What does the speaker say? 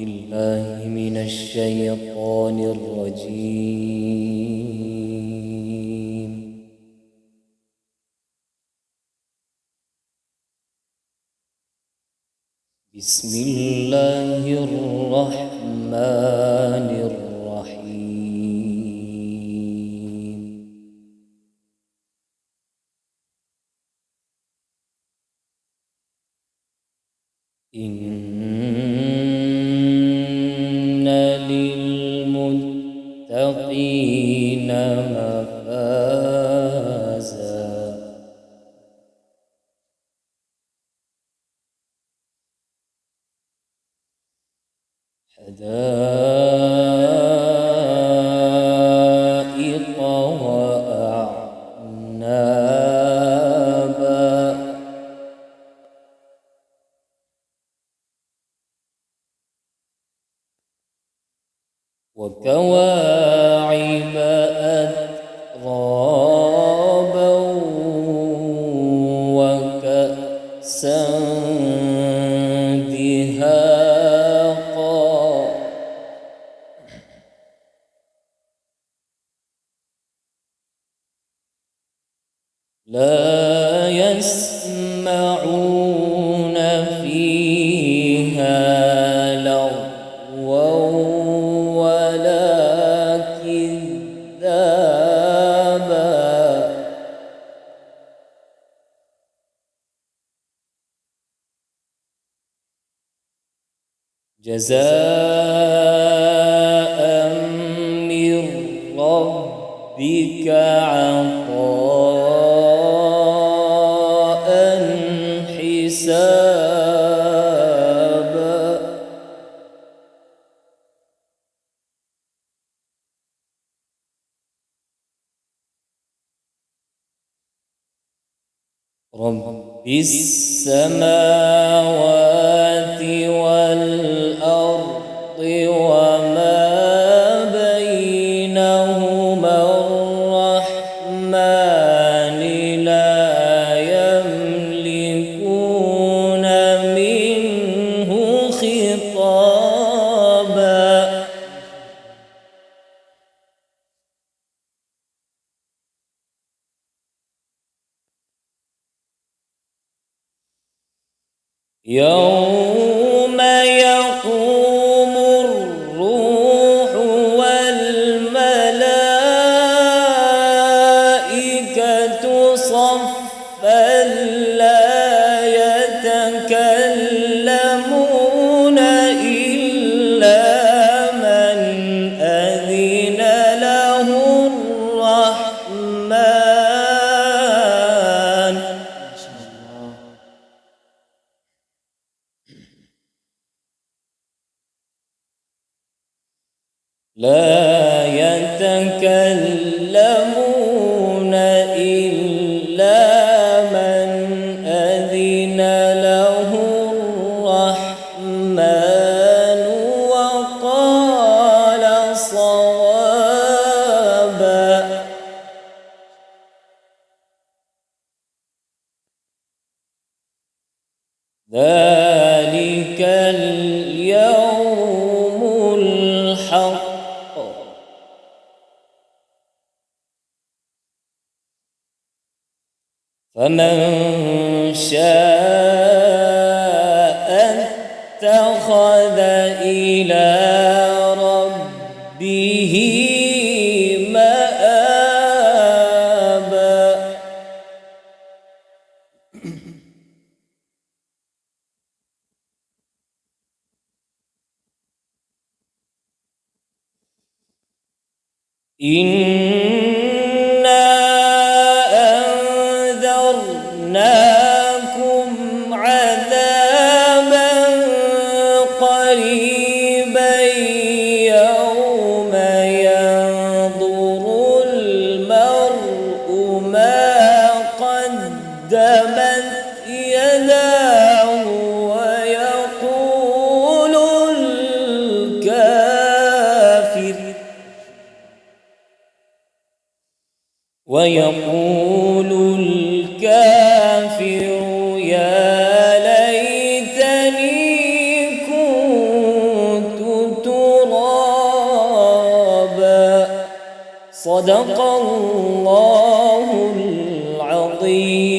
بالله من الشيطان الرجيم. بسم الله الرحمن الرحيم. إن للمتقين مفازا حدائق وأعنابا وكواعب أترابا وكأسا دهاقا لا يسمعون فيها لغوا ولا كذابا جزاء من ربك عطاء حسابا رب السماوات والأرض وما بينهما الرحمن لا يملكون منه خطابا يوم يقوم الروح والملائكة صفا لا يتكلمون إلا من أذن له الرحمن لا يتكلمون إلا من أذن له الرحمن وقال صوابا ذلك اليوم الحق فمن شاء اتخذ إلى ربه مآبا إنا أنذرناكم عذابا قريبا يوم ينظر المرء ما قدمت يداه ويقول الكافر يا ليتني كنت صدق الله العظيم.